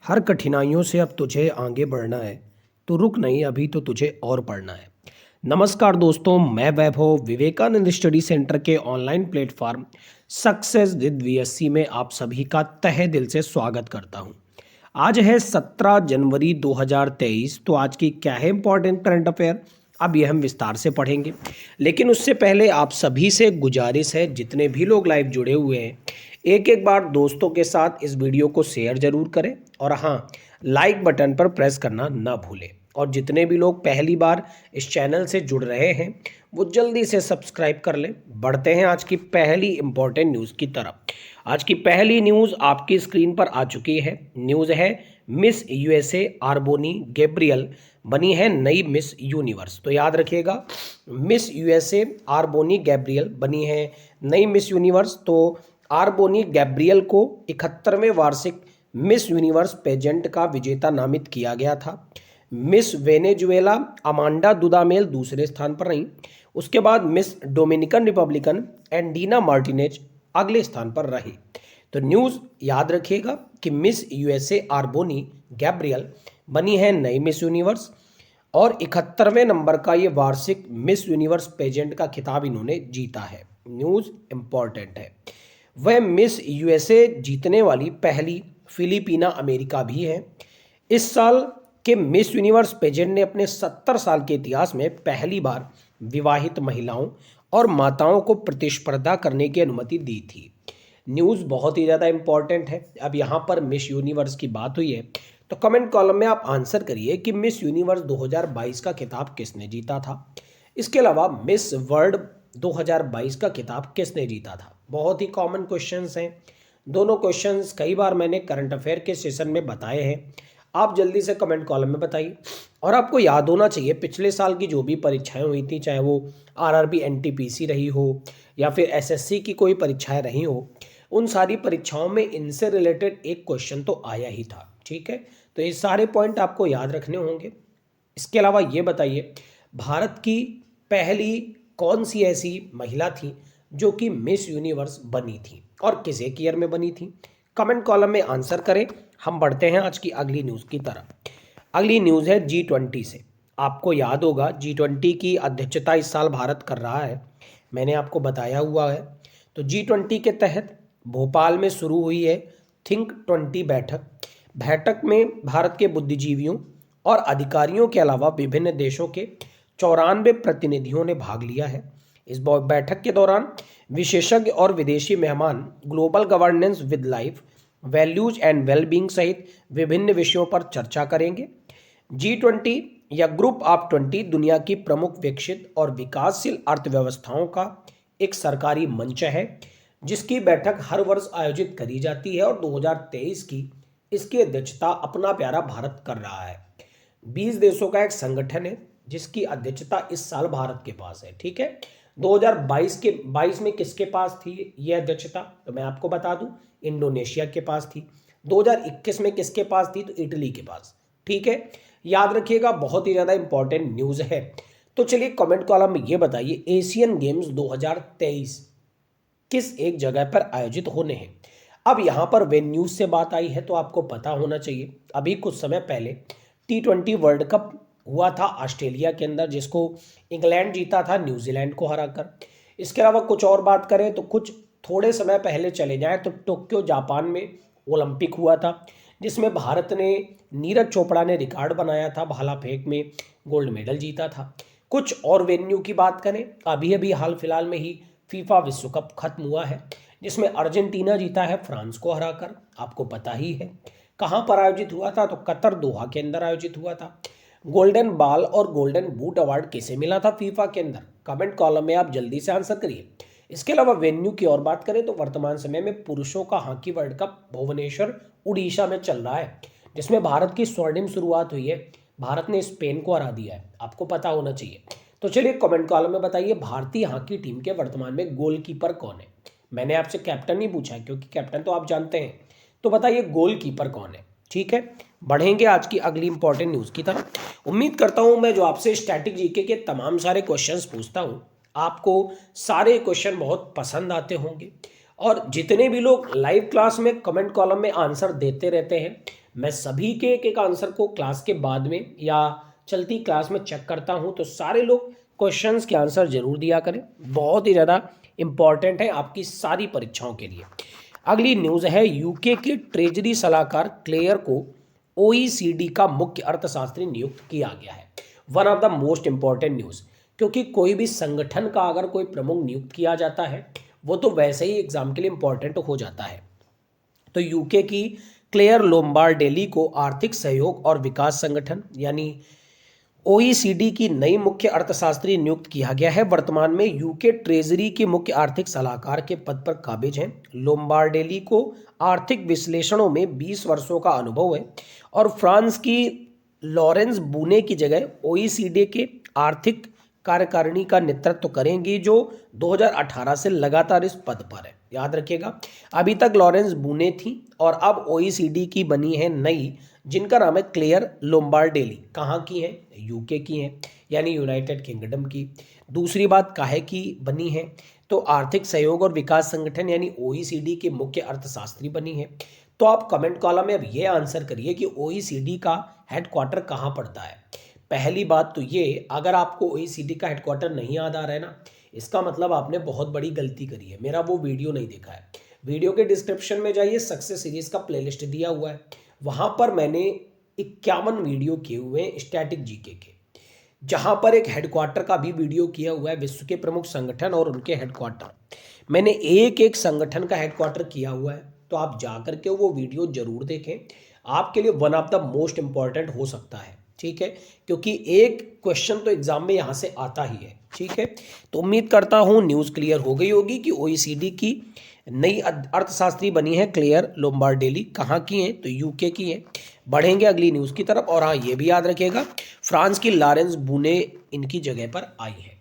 हर कठिनाइयों से अब तुझे आगे बढ़ना है। तो रुक नहीं, अभी तो तुझे और पढ़ना है। नमस्कार दोस्तों, मैं वैभव विवेकानंद स्टडी सेंटर के online platform success with VSC में आप सभी का तहे दिल से स्वागत करता हूं। आज है 17 जनवरी 2023। तो आज की क्या है इंपॉर्टेंट करंट अफेयर, अब ये हम विस्तार से पढ़ेंगे। लेकिन उससे पहले आप सभी से गुजारिश है, जितने भी लोग लाइव जुड़े हुए हैं, एक एक बार दोस्तों के साथ इस वीडियो को शेयर जरूर करें और हाँ, लाइक बटन पर प्रेस करना ना भूलें। और जितने भी लोग पहली बार इस चैनल से जुड़ रहे हैं वो जल्दी से सब्सक्राइब कर लें। बढ़ते हैं आज की पहली इंपॉर्टेंट न्यूज़ की तरफ। आज की पहली न्यूज़ आपकी स्क्रीन पर आ चुकी है। न्यूज़ है मिस यूएसए आर्बोनी गैब्रियल बनी है नई मिस यूनिवर्स। तो याद रखिएगा, मिस यूएसए आर्बोनी गैब्रियल बनी है नई मिस यूनिवर्स। तो आर्बोनी गैब्रियल को 71वें वार्षिक मिस यूनिवर्स पेजेंट का विजेता नामित किया गया था। मिस वेनेजुएला अमांडा दुदामेल दूसरे स्थान पर रहीं। उसके बाद मिस डोमिनिकन रिपब्लिकन एंडीना मार्टिनेज अगले स्थान पर रही। तो न्यूज़ याद रखिएगा कि मिस यूएसए आर्बोनी गैब्रियल बनी है नई मिस यूनिवर्स और 71वें नंबर का ये वार्षिक मिस यूनिवर्स पेजेंट का खिताब इन्होंने जीता है। न्यूज़ इंपॉर्टेंट है। वह मिस यूएसए जीतने वाली पहली फिलिपीना अमेरिका भी है। इस साल के मिस यूनिवर्स पेजेंट ने अपने 70 साल के इतिहास में पहली बार विवाहित महिलाओं और माताओं को प्रतिस्पर्धा करने की अनुमति दी थी। न्यूज़ बहुत ही ज़्यादा इंपॉर्टेंट है। अब यहाँ पर मिस यूनिवर्स की बात हुई है तो कमेंट कॉलम में आप आंसर करिए कि मिस यूनिवर्स 2022 का खिताब किसने जीता था। इसके अलावा मिस वर्ल्ड 2022 का खिताब किसने जीता था। बहुत ही कॉमन क्वेश्चंस हैं। दोनों क्वेश्चंस कई बार मैंने करंट अफेयर के सेशन में बताए हैं। आप जल्दी से कमेंट कॉलम में बताइए। और आपको याद होना चाहिए, पिछले साल की जो भी परीक्षाएं हुई थी, चाहे वो आरआरबी एनटीपीसी रही हो या फिर एसएससी की कोई परीक्षाएं रही हो, उन सारी परीक्षाओं में इनसे रिलेटेड एक क्वेश्चन तो आया ही था। ठीक है, तो ये सारे पॉइंट आपको याद रखने होंगे। इसके अलावा ये बताइए, भारत की पहली कौन सी ऐसी महिला थी जो कि मिस यूनिवर्स बनी थी और किस एक ईयर में बनी थी। कमेंट कॉलम में आंसर करें। हम बढ़ते हैं आज की अगली न्यूज़ की तरफ। अगली न्यूज़ है G20 से। आपको याद होगा G20 की अध्यक्षता इस साल भारत कर रहा है, मैंने आपको बताया हुआ है। तो G20 के तहत भोपाल में शुरू हुई है थिंक 20 बैठक। बैठक में भारत के बुद्धिजीवियों और अधिकारियों के अलावा विभिन्न देशों के 94 प्रतिनिधियों ने भाग लिया है। इस बैठक के दौरान विशेषज्ञ और विदेशी मेहमान global governance with life values and wellbeing सहित विभिन्न विषयों पर चर्चा करेंगे। G20 या ग्रुप ऑफ 20 दुनिया की प्रमुख विकसित और विकासशील अर्थव्यवस्थाओं का एक सरकारी मंच है जिसकी बैठक हर वर्ष आयोजित करी जाती है और 2023 की इसकी अध्यक्षता अपना प्यारा भारत कर रहा है। 20 देशों का एक संगठन है जिसकी अध्यक्षता इस साल भारत के पास है। ठीक है, 2022 में किसके पास थी यह अध्यक्षता, तो मैं आपको बता दूं, इंडोनेशिया के पास थी। 2021 में किसके पास थी, तो इटली के पास। ठीक है, याद रखिएगा, बहुत ही ज़्यादा इंपॉर्टेंट न्यूज़ है। तो चलिए कमेंट कॉलम में ये बताइए, एशियन गेम्स 2023 किस एक जगह पर आयोजित होने हैं। अब यहाँ पर वेन्यूज से बात आई है तो आपको पता होना चाहिए, अभी कुछ समय पहले T20 वर्ल्ड कप हुआ था ऑस्ट्रेलिया के अंदर, जिसको इंग्लैंड जीता था न्यूजीलैंड को हराकर। इसके अलावा कुछ और बात करें तो कुछ थोड़े समय पहले चले जाएं तो टोक्यो जापान में ओलंपिक हुआ था जिसमें भारत ने, नीरज चोपड़ा ने रिकॉर्ड बनाया था, भाला फेंक में गोल्ड मेडल जीता था। कुछ और वेन्यू की बात करें, अभी अभी हाल फिलहाल में ही फीफा विश्व कप खत्म हुआ है जिसमें अर्जेंटीना जीता है फ्रांस को हराकर, आपको पता ही है। कहाँ पर आयोजित हुआ था, तो कतर दोहा के अंदर आयोजित हुआ था। गोल्डन बॉल और गोल्डन बूट अवार्ड किसे मिला था फीफा के अंदर, कमेंट कॉलम में आप जल्दी से आंसर करिए। इसके अलावा वेन्यू की और बात करें तो वर्तमान समय में पुरुषों का hockey world cup Bhubaneswar Orissa में चल रहा है जिसमें भारत की स्वर्णिम शुरुआत हुई है। भारत ने स्पेन को हरा दिया है, आपको पता होना चाहिए। तो चलिए कमेंट कॉलम में बताइए, भारतीय हॉकी टीम के वर्तमान में गोलकीपर कौन है। मैंने आपसे कैप्टन नहीं पूछा है क्योंकि कैप्टन तो आप जानते हैं, तो बताइए गोलकीपर कौन है। ठीक है, बढ़ेंगे आज की अगली इंपॉर्टेंट न्यूज़ की तरफ। उम्मीद करता हूं मैं जो आपसे स्टैटिक जीके के तमाम सारे क्वेश्चंस पूछता हूं, आपको सारे क्वेश्चन बहुत पसंद आते होंगे। और जितने भी लोग लाइव क्लास में कमेंट कॉलम में आंसर देते रहते हैं, मैं सभी के एक एक आंसर को क्लास के बाद में या चलती क्लास में चेक करता हूं, तो सारे लोग क्वेश्चंस के आंसर जरूर दिया करें, बहुत ही ज़्यादा इंपॉर्टेंट है आपकी सारी परीक्षाओं के लिए। अगली न्यूज़ है, यूके के ट्रेजरी सलाहकार क्लेयर को ओईसीडी का मुख्य अर्थशास्त्री नियुक्त किया गया है। One of the most important news, क्योंकि कोई भी संगठन का अगर कोई प्रमुख नियुक्त किया जाता है वो तो वैसे ही एग्जाम के लिए इंपॉर्टेंट हो जाता है। तो यूके की क्लेयर लोम्बार्डेली को आर्थिक सहयोग और विकास संगठन यानी ओईसीडी की नई मुख्य अर्थशास्त्री नियुक्त किया गया है। वर्तमान में यूके ट्रेजरी के मुख्य आर्थिक सलाहकार के पद पर काबिज हैं। लोम्बार्डेली को आर्थिक विश्लेषणों में 20 वर्षों का अनुभव है और फ्रांस की लॉरेंस बूने की जगह ओईसीडी के आर्थिक कार्यकारिणी का नेतृत्व करेंगी, जो 2018 से लगातार इस पद पर है। याद रखिएगा, अभी तक लॉरेंस बूने थी और अब ओईसीडी की बनी है नई, जिनका नाम है क्लेयर लोम्बार्डेली। कहाँ की है? यूके की है, यानी यूनाइटेड किंगडम की। दूसरी बात, काहे की बनी है? तो आर्थिक सहयोग और विकास संगठन यानी ओईसीडी के मुख्य अर्थशास्त्री बनी है। तो आप कमेंट कॉलम में अब ये आंसर करिए कि ओईसीडी का हेडक्वार्टर कहाँ पड़ता है। पहली बात तो ये, अगर आपको ओईसीडी का हेडक्वार्टर नहीं याद आ रहा है ना, इसका मतलब आपने बहुत बड़ी गलती करी है, मेरा वो वीडियो नहीं देखा है। वीडियो के डिस्क्रिप्शन में जाइए, सक्सेस सीरीज का प्लेलिस्ट दिया हुआ है, वहां पर मैंने 51 वीडियो किए हुए हैं स्टैटिक जीके के, जहां पर एक हेडक्वार्टर का भी वीडियो किया हुआ है, विश्व के प्रमुख संगठन और उनके हेडक्वार्टर। मैंने एक एक संगठन का हेडक्वार्टर किया हुआ है, तो आप जा करके वो वीडियो जरूर देखें, आपके लिए one of the most important हो सकता है। ठीक है, क्योंकि एक क्वेश्चन तो एग्जाम में यहाँ से आता ही है। ठीक है, तो उम्मीद करता हूँ न्यूज़ क्लियर हो गई होगी कि ओईसीडी की नई अर्थशास्त्री बनी है क्लेयर लोम्बार्डेली। कहाँ की हैं? तो यूके की हैं। बढ़ेंगे अगली न्यूज़ की तरफ। और हाँ, ये भी याद रखिएगा, फ्रांस की लॉरेंस बूने इनकी जगह पर आई है।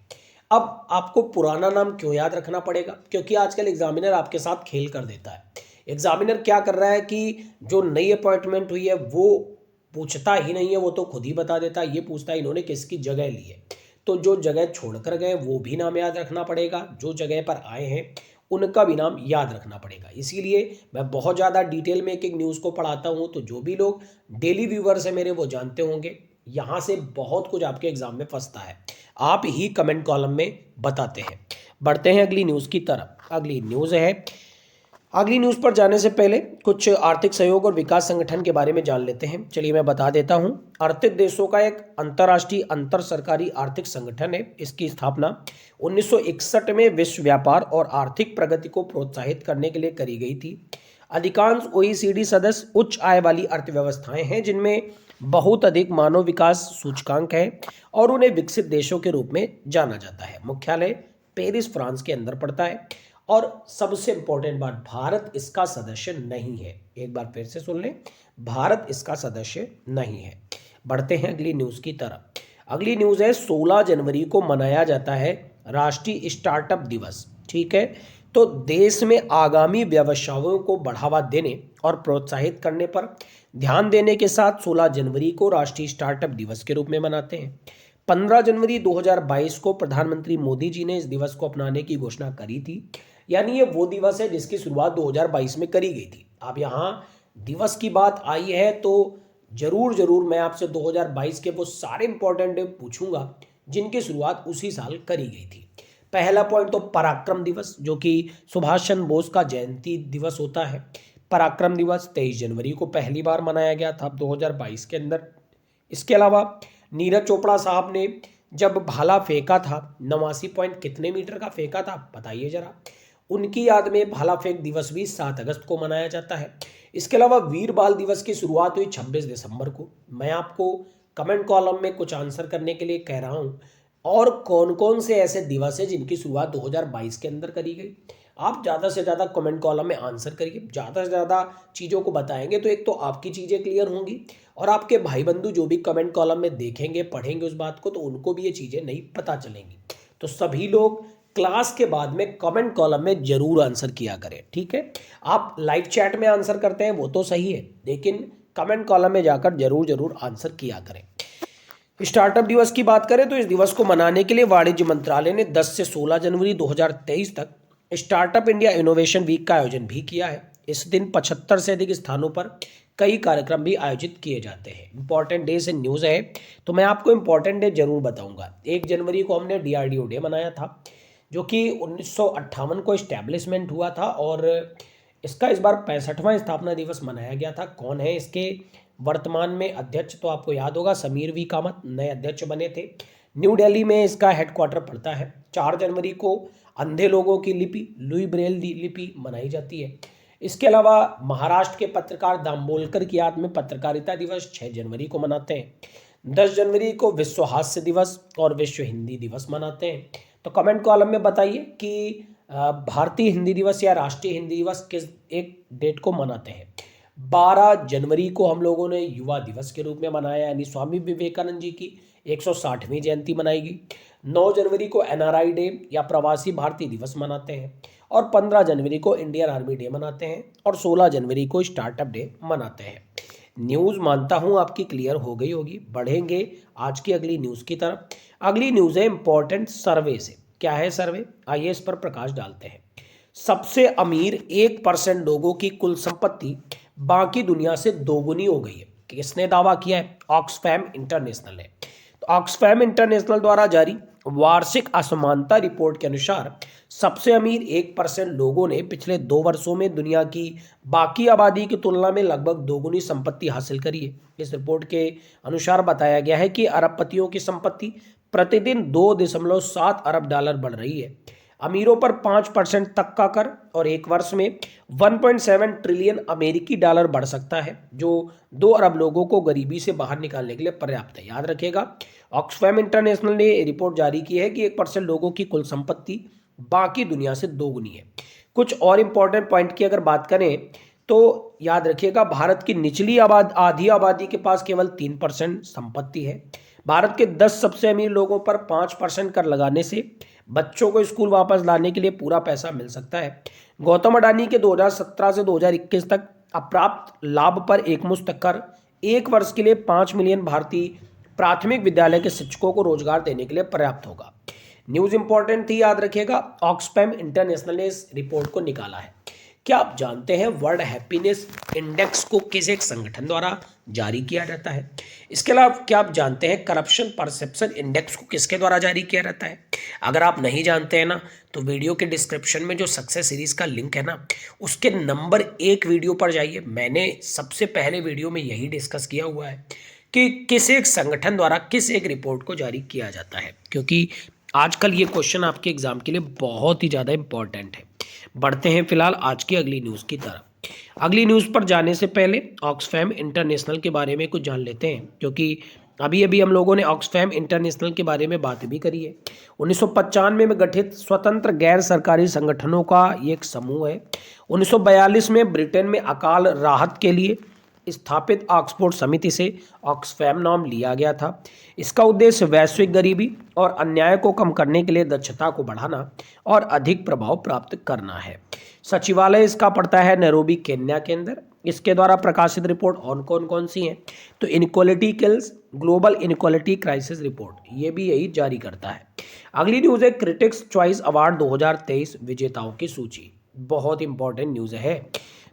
अब आपको पुराना नाम क्यों याद रखना पड़ेगा? क्योंकि आजकल एग्जामिनर आपके साथ खेल कर देता है। एग्जामिनर क्या कर रहा है कि जो नई अपॉइंटमेंट हुई है वो पूछता ही नहीं है, वो तो खुद ही बता देता है। ये पूछता है इन्होंने किसकी जगह ली है, तो जो जगह छोड़कर गए वो भी नाम याद रखना पड़ेगा, जो जगह पर आए हैं उनका भी नाम याद रखना पड़ेगा। इसीलिए मैं बहुत ज़्यादा डिटेल में एक एक न्यूज़ को पढ़ाता हूँ, तो जो भी लोग डेली व्यूवर्स हैं मेरे, वो जानते होंगे यहाँ से बहुत कुछ आपके एग्जाम में फंसता है, आप ही कमेंट कॉलम में बताते हैं। बढ़ते हैं अगली न्यूज़ की तरफ। अगली न्यूज़ पर जाने से पहले कुछ आर्थिक सहयोग और विकास संगठन के बारे में जान लेते हैं। चलिए मैं बता देता हूं। आर्थिक देशों का एक अंतर्राष्ट्रीय अंतर सरकारी आर्थिक संगठन है। इसकी स्थापना 1961 में विश्व व्यापार और आर्थिक प्रगति को प्रोत्साहित करने के लिए करी गई थी। अधिकांश ओईसीडी सदस्य उच्च आय वाली अर्थव्यवस्थाएं हैं, जिनमें बहुत अधिक मानव विकास सूचकांक है और उन्हें विकसित देशों के रूप में जाना जाता है। मुख्यालय पेरिस, फ्रांस के अंदर पड़ता है। और सबसे इंपॉर्टेंट बात, भारत इसका सदस्य नहीं है। एक बार फिर से सुन लें, भारत इसका सदस्य नहीं है। बढ़ते हैं अगली न्यूज़ की तरफ। अगली न्यूज़ है, 16 जनवरी को मनाया जाता है राष्ट्रीय स्टार्टअप दिवस। ठीक है, तो देश में आगामी व्यवसायों को बढ़ावा देने और प्रोत्साहित करने पर ध्यान देने के साथ 16 जनवरी को राष्ट्रीय स्टार्टअप दिवस के रूप में मनाते हैं। 15 जनवरी 2022 को प्रधानमंत्री मोदी जी ने इस दिवस को अपनाने की घोषणा करी थी। यानी ये वो दिवस है जिसकी शुरुआत 2022 में करी गई थी। अब यहाँ दिवस की बात आई है तो जरूर मैं आपसे 2022 के वो सारे इंपॉर्टेंट डे पूछूंगा जिनकी शुरुआत उसी साल करी गई थी। पहला पॉइंट तो पराक्रम दिवस, जो कि सुभाष चंद्र बोस का जयंती दिवस होता है। पराक्रम दिवस 23 जनवरी को पहली बार मनाया गया था 2022 के अंदर। इसके अलावा नीरज चोपड़ा साहब ने जब भाला फेंका था, 89 पॉइंट कितने मीटर का फेंका था बताइए जरा, उनकी याद में भाला फेंक दिवस भी 7 अगस्त को मनाया जाता है। इसके अलावा वीर बाल दिवस की शुरुआत हुई 26 दिसंबर को। मैं आपको कमेंट कॉलम में कुछ आंसर करने के लिए कह रहा हूं, और कौन कौन से ऐसे दिवस है जिनकी शुरुआत 2022 के अंदर करी गई। आप ज़्यादा से ज़्यादा कमेंट कॉलम में आंसर करिए, ज़्यादा से ज़्यादा चीज़ों को बताएंगे तो एक तो आपकी चीज़ें क्लियर होंगी और आपके भाई बंधु जो भी कमेंट कॉलम में देखेंगे पढ़ेंगे उस बात को, तो उनको भी ये चीज़ें नहीं पता चलेंगी। तो सभी लोग क्लास के बाद में कमेंट कॉलम में जरूर आंसर किया करें। ठीक है, आप लाइव चैट में आंसर करते हैं वो तो सही है, लेकिन कमेंट कॉलम में जाकर जरूर आंसर किया करें। स्टार्टअप दिवस की बात करें तो इस दिवस को मनाने के लिए वाणिज्य मंत्रालय ने 10 से 16 जनवरी 2023 तक स्टार्टअप इंडिया इनोवेशन वीक का आयोजन भी किया है। इस दिन 75 से अधिक स्थानों पर कई कार्यक्रम भी आयोजित किए जाते हैं। इंपॉर्टेंट डे से न्यूज़ है तो मैं आपको इंपॉर्टेंट डे जरूर बताऊंगा। 1 जनवरी को हमने DRDO डे मनाया था, जो कि 1958 को इस्टेब्लिशमेंट हुआ था और इसका इस बार 65वां स्थापना दिवस मनाया गया था। कौन है इसके वर्तमान में अध्यक्ष? तो आपको याद होगा समीर वी कामत नए अध्यक्ष बने थे। न्यू दिल्ली में इसका हेडक्वार्टर पड़ता है। 4 जनवरी को अंधे लोगों की लिपि लुई ब्रेल लिपि मनाई जाती है। इसके अलावा महाराष्ट्र के पत्रकार दाम्बोलकर की याद में पत्रकारिता दिवस 6 जनवरी को मनाते हैं। 10 जनवरी को विश्व हास्य दिवस और विश्व हिंदी दिवस मनाते हैं। तो कमेंट कॉलम में बताइए कि भारतीय हिंदी दिवस या राष्ट्रीय हिंदी दिवस किस एक डेट को मनाते हैं। 12 जनवरी को हम लोगों ने युवा दिवस के रूप में मनाया, यानी स्वामी विवेकानंद जी की 160वीं जयंती मनाएगी। 9 जनवरी को NRI डे या प्रवासी भारतीय दिवस मनाते हैं और 15 जनवरी को इंडियन आर्मी डे मनाते हैं और 16 जनवरी को स्टार्टअप डे मनाते हैं। न्यूज़ मानता हूं आपकी क्लियर हो गई होगी। बढ़ेंगे आज की अगली न्यूज़ की तरफ। अगली न्यूज़ है इंपॉर्टेंट सर्वे से। क्या है सर्वे? आइए इस पर प्रकाश डालते हैं। सबसे अमीर 1% लोगों की कुल संपत्ति बाकी दुनिया से दोगुनी हो गई है। किसने दावा किया है? ऑक्सफैम इंटरनेशनल है। तो ऑक्सफैम इंटरनेशनल द्वारा जारी वार्षिक असमानता रिपोर्ट के अनुसार सबसे अमीर 1% लोगों ने पिछले 2 वर्षों में दुनिया की बाकी आबादी की तुलना में लगभग दोगुनी संपत्ति हासिल करी है। इस रिपोर्ट के अनुसार बताया गया है कि अरबपतियों की संपत्ति प्रतिदिन 2.7 अरब डॉलर बढ़ रही है। अमीरों पर 5% तक का कर और एक वर्ष में 1.7 ट्रिलियन अमेरिकी डॉलर बढ़ सकता है, जो 2 अरब लोगों को गरीबी से बाहर निकालने के लिए पर्याप्त है। याद रखिएगा, ऑक्सफैम इंटरनेशनल ने रिपोर्ट जारी की है कि 1% लोगों की कुल संपत्ति बाकी दुनिया से दोगुनी है। कुछ और इंपॉर्टेंट पॉइंट की अगर बात करें तो याद रखिएगा, भारत की निचली आधी आबादी के पास केवल 3% संपत्ति है। भारत के 10 सबसे अमीर लोगों पर 5% कर लगाने से बच्चों को स्कूल वापस लाने के लिए पूरा पैसा मिल सकता है। गौतम अडानी के 2017 से 2021 तक अप्राप्त लाभ पर एकमुश्त कर 1 वर्ष के लिए 5 मिलियन भारतीय प्राथमिक विद्यालय के शिक्षकों को रोजगार देने के लिए पर्याप्त होगा। न्यूज़ इंपॉर्टेंट थी, याद रखिएगा। ऑक्सफैम इंटरनेशनल ने इस रिपोर्ट को निकाला है। क्या आप जानते हैं वर्ल्ड हैप्पीनेस इंडेक्स को किस एक संगठन द्वारा जारी किया जाता है? इसके अलावा क्या आप जानते हैं करप्शन परसेप्शन इंडेक्स को किसके द्वारा जारी किया जाता है? अगर आप नहीं जानते हैं ना, तो वीडियो के डिस्क्रिप्शन में जो सक्सेस सीरीज का लिंक है ना, उसके नंबर 1 वीडियो पर जाइए। मैंने सबसे पहले वीडियो में यही डिस्कस किया हुआ है कि किस एक संगठन द्वारा किस एक रिपोर्ट को जारी किया जाता है, क्योंकि आजकल ये क्वेश्चन आपके एग्जाम के लिए बहुत ही ज़्यादा इंपॉर्टेंट है। बढ़ते हैं फिलहाल आज की अगली न्यूज़ की तरफ। अगली न्यूज़ पर जाने से पहले ऑक्सफैम इंटरनेशनल के बारे में कुछ जान लेते हैं, क्योंकि अभी अभी हम लोगों ने ऑक्सफैम इंटरनेशनल के बारे में बात भी करी है। 1995 में गठित स्वतंत्र गैर सरकारी संगठनों का ये एक समूह है। 1942 में ब्रिटेन में अकाल राहत के लिए स्थापित ऑक्सफोर्ड समिति से ऑक्सफैम नाम लिया गया था। इसका उद्देश्य वैश्विक गरीबी और अन्याय को कम करने के लिए दक्षता को बढ़ाना और अधिक प्रभाव प्राप्त करना है। सचिवालय इसका पड़ता है नैरोबी, केन्या के अंदर। इसके द्वारा प्रकाशित रिपोर्ट और कौन सी हैं? तो inequality kills global inequality crisis report, ये भी यही जारी करता है। अगली न्यूज़ है क्रिटिक्स चॉइस अवार्ड 2023 विजेताओं की सूची। बहुत इंपॉर्टेंट न्यूज़ है।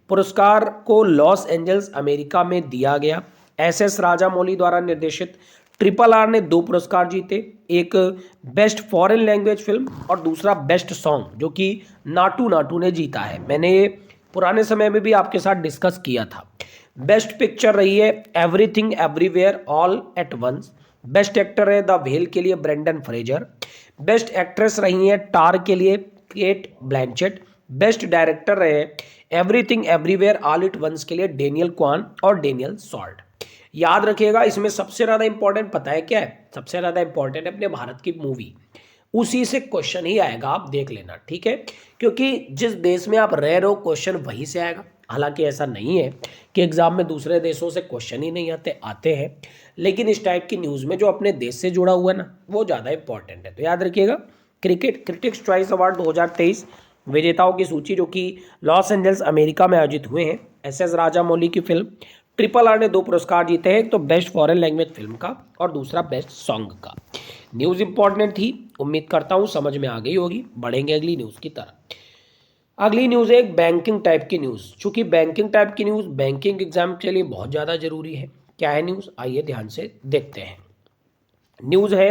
पुरस्कार को लॉस एंजल्स अमेरिका में दिया गया। SS राजामौली द्वारा निर्देशित RRR ने 2 पुरस्कार जीते, एक बेस्ट फॉरेन लैंग्वेज फिल्म और दूसरा बेस्ट सॉन्ग, जो कि नाटू नाटू ने जीता है। मैंने ये पुराने समय में भी आपके साथ डिस्कस किया था। बेस्ट पिक्चर रही है everything everywhere all at once. Best actor है द व्हेल के लिए ब्रेंडन फ्रेजर। बेस्ट एक्ट्रेस रही है टार के लिए केट ब्लैंचेट। बेस्ट डायरेक्टर रहे everything everywhere all at once के लिए डेनियल क्वान और डेनियल सॉल्ट। याद रखिएगा, इसमें सबसे ज़्यादा इंपॉर्टेंट पता है क्या है? सबसे ज़्यादा इंपॉर्टेंट है अपने भारत की मूवी, उसी से क्वेश्चन ही आएगा, आप देख लेना, ठीक है? क्योंकि जिस देश में आप रह रहे हो क्वेश्चन वहीं से आएगा। हालांकि ऐसा नहीं है कि एग्जाम में दूसरे देशों से क्वेश्चन ही नहीं आते हैं, लेकिन इस टाइप की न्यूज़ में जो अपने देश से जुड़ा हुआ है ना, वो ज़्यादा इंपॉर्टेंट है। तो याद रखिएगा, क्रिटिक्स चॉइस अवार्ड 2023 विजेताओं की सूची, जो कि लॉस एंजल्स अमेरिका में आयोजित हुए हैं। SS राजामौली की फिल्म RRR ने 2 पुरस्कार जीते हैं, एक तो बेस्ट फॉरेन लैंग्वेज फिल्म का और दूसरा बेस्ट सॉन्ग का। न्यूज़ इंपॉर्टेंट थी, उम्मीद करता हूँ समझ में आ गई होगी। बढ़ेंगे अगली न्यूज़ की तरफ। अगली न्यूज़ है एक बैंकिंग टाइप की न्यूज़। चूंकि बैंकिंग टाइप की न्यूज़ बैंकिंग एग्जाम के लिए बहुत ज़्यादा जरूरी है। क्या है न्यूज़, आइए ध्यान से देखते हैं। न्यूज़ है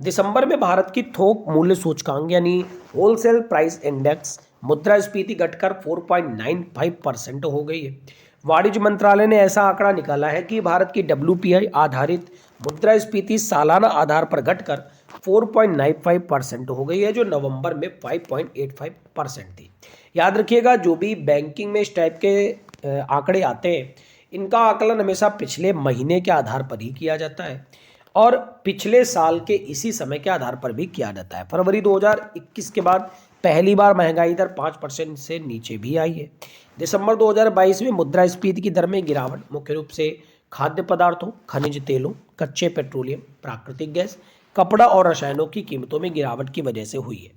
दिसंबर में भारत की थोक मूल्य सूचकांक यानी होलसेल प्राइस इंडेक्स मुद्रास्फीति घटकर 4.95% हो गई है। वाणिज्य मंत्रालय ने ऐसा आंकड़ा निकाला है कि भारत की डब्ल्यूपीआई आधारित मुद्रास्फीति सालाना आधार पर घटकर 4.95% हो गई है, जो नवंबर में 5.85% थी। याद रखिएगा, जो भी बैंकिंग में इस टाइप के आंकड़े आते हैं, इनका आकलन हमेशा पिछले महीने के आधार पर ही किया जाता है और पिछले साल के इसी समय के आधार पर भी किया जाता है। फरवरी 2021 के बाद पहली बार महंगाई दर 5% से नीचे भी आई है। दिसंबर 2022 में मुद्रास्फीति की दर में गिरावट मुख्य रूप से खाद्य पदार्थों, खनिज तेलों, कच्चे पेट्रोलियम, प्राकृतिक गैस, कपड़ा और रसायनों की कीमतों में गिरावट की वजह से हुई है।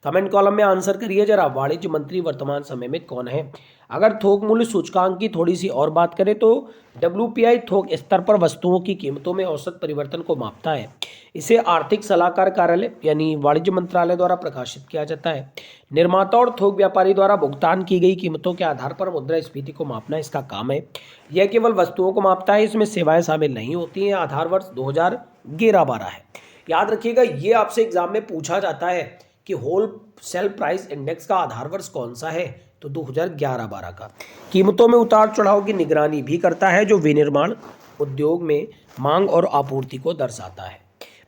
कमेंट कॉलम में आंसर करिए जरा, वाणिज्य मंत्री वर्तमान समय में कौन है। अगर थोक मूल्य सूचकांक की थोड़ी सी और बात करें तो डब्ल्यूपीआई थोक स्तर पर वस्तुओं की कीमतों में औसत परिवर्तन को मापता है। इसे आर्थिक सलाहकार कार्यालय यानी वाणिज्य मंत्रालय द्वारा प्रकाशित किया जाता है। निर्माता और थोक व्यापारी द्वारा भुगतान की गई कीमतों के आधार पर मुद्रास्फीति को मापना इसका काम है। यह केवल वस्तुओं को मापता है, इसमें सेवाएं शामिल नहीं होती हैं। आधार वर्ष 2011-12 है। याद रखिएगा, ये आपसे एग्जाम में पूछा जाता है कि होल सेल प्राइस इंडेक्स का आधार वर्ष कौन सा है, तो 2011-12 का। कीमतों में उतार चढ़ाव की निगरानी भी करता है, जो विनिर्माण उद्योग में मांग और आपूर्ति को दर्शाता है।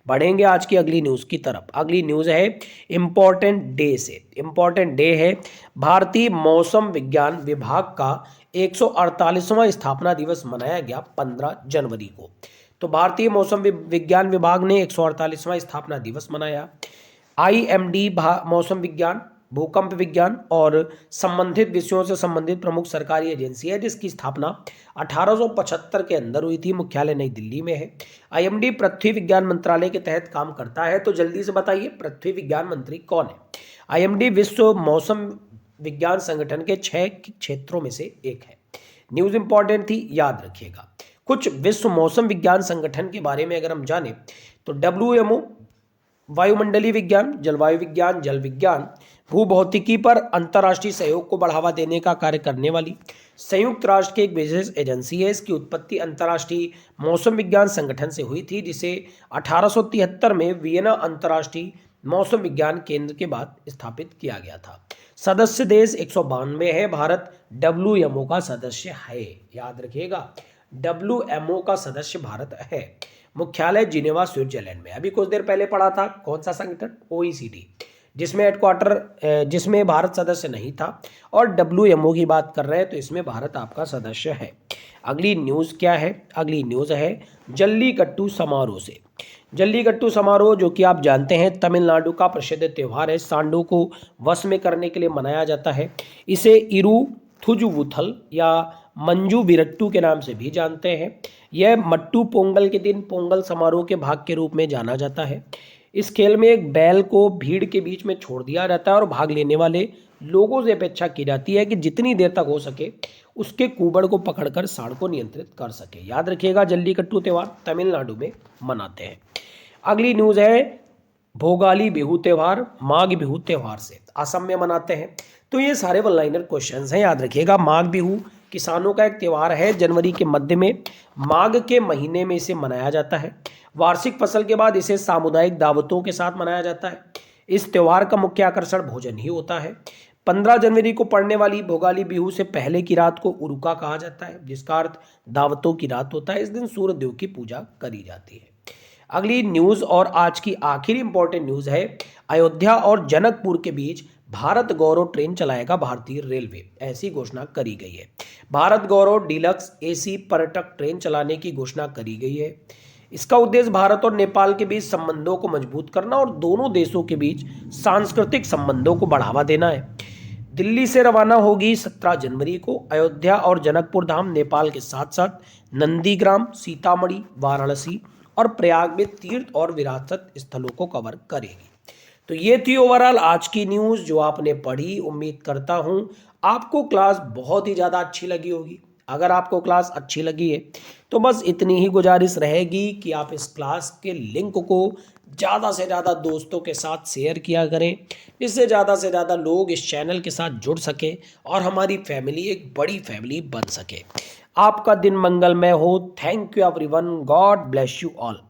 बढ़ेंगे आज की अगली न्यूज़ की तरफ। अगली न्यूज़ है इम्पोर्टेंट डे से। इम्पोर्टेंट डे है भारतीय मौसम विज्ञान विभाग का 148वां स्थापना दिवस मनाया गया 15 जनवरी को। तो भारतीय मौसम विज्ञान विभाग ने 148वां स्थापना दिवस मनाया। आईएमडी मौसम विज्ञान, भूकंप विज्ञान और संबंधित विषयों से संबंधित प्रमुख सरकारी एजेंसी है, जिसकी स्थापना 1875 के अंदर हुई थी। मुख्यालय नई दिल्ली में है। आईएमडी पृथ्वी विज्ञान मंत्रालय के तहत काम करता है। तो जल्दी से बताइए, पृथ्वी विज्ञान मंत्री कौन है। आईएमडी विश्व मौसम विज्ञान संगठन के 6 क्षेत्रों में से एक है। न्यूज़ इंपॉर्टेंट थी, याद रखिएगा। कुछ विश्व मौसम विज्ञान संगठन के बारे में अगर हम जाने तो WMO वायुमंडलीय विज्ञान, जलवायु विज्ञान, जल विज्ञान, भूभौतिकी पर अंतर्राष्ट्रीय सहयोग को बढ़ावा देने का कार्य करने वाली संयुक्त राष्ट्र की एक विशेष एजेंसी है। इसकी उत्पत्ति अंतर्राष्ट्रीय मौसम विज्ञान संगठन से हुई थी, जिसे 1873 में वियना अंतर्राष्ट्रीय मौसम विज्ञान केंद्र के बाद स्थापित किया गया था। सदस्य देश 192 है। भारत WMO का सदस्य है। याद रखिएगा, WMO का सदस्य भारत है। मुख्यालय जिनेवा स्विट्जरलैंड में। अभी कुछ देर पहले पढ़ा था कौन सा संगठन, OECD, जिसमें हेडक्वार्टर जिसमें भारत सदस्य नहीं था। और WMO की बात कर रहे हैं तो इसमें भारत आपका सदस्य है। अगली न्यूज़ क्या है, अगली न्यूज़ है जल्लीकट्टू समारोह से। जल्लीकट्टू समारोह, जो कि आप जानते हैं तमिलनाडु का प्रसिद्ध त्यौहार है, सांडों को वश में करने के लिए मनाया जाता है। इसे इरू थुजुवुथल या मंजू विरट्टू के नाम से भी जानते हैं। यह मट्टू पोंगल के दिन पोंगल समारोह के भाग के रूप में जाना जाता है। इस खेल में एक बैल को भीड़ के बीच में छोड़ दिया जाता है और भाग लेने वाले लोगों से अपेक्षा की जाती है कि जितनी देर तक हो सके उसके कुबड़ को पकड़कर सांड को नियंत्रित कर सके। याद रखिएगा, जल्लीकट्टू त्यौहार तमिलनाडु में मनाते हैं। अगली न्यूज़ है भोगाली बिहू त्यौहार माघ बिहू त्यौहार से असम में मनाते हैं। तो ये सारे वन लाइनर क्वेश्चंस हैं, याद रखिएगा। माघ बिहू किसानों का एक त्यौहार है। जनवरी के मध्य में माघ के महीने में इसे मनाया जाता है। वार्षिक फसल के बाद इसे सामुदायिक दावतों के साथ मनाया जाता है। इस त्यौहार का मुख्य आकर्षण भोजन ही होता है। 15 जनवरी को पड़ने वाली भोगाली बिहू से पहले की रात को उरुका कहा जाता है, जिसका अर्थ दावतों की रात होता है। इस दिन सूर्य देव की पूजा करी जाती है। अगली न्यूज़ और आज की आखिरी इंपॉर्टेंट न्यूज़ है अयोध्या और जनकपुर के बीच भारत गौरव ट्रेन चलाएगा भारतीय रेलवे, ऐसी घोषणा करी गई है। भारत गौरव डीलक्स AC पर्यटक ट्रेन चलाने की घोषणा करी गई है। इसका उद्देश्य भारत और नेपाल के बीच संबंधों को मजबूत करना और दोनों देशों के बीच सांस्कृतिक संबंधों को बढ़ावा देना है। दिल्ली से रवाना होगी 17 जनवरी को। अयोध्या और जनकपुर धाम नेपाल के साथ साथ नंदीग्राम, सीतामढ़ी, वाराणसी और प्रयाग में तीर्थ और विरासत स्थलों को कवर करेगी। तो ये थी ओवरऑल आज की न्यूज़ जो आपने पढ़ी। उम्मीद करता हूँ आपको क्लास बहुत ही ज़्यादा अच्छी लगी होगी। अगर आपको क्लास अच्छी लगी है तो बस इतनी ही गुजारिश रहेगी कि आप इस क्लास के लिंक को ज़्यादा से ज़्यादा दोस्तों के साथ शेयर किया करें, जिससे ज़्यादा से ज़्यादा लोग इस चैनल के साथ जुड़ सके और हमारी फैमिली एक बड़ी फैमिली बन सके। आपका दिन मंगलमय हो। Thank you everyone. God bless you all.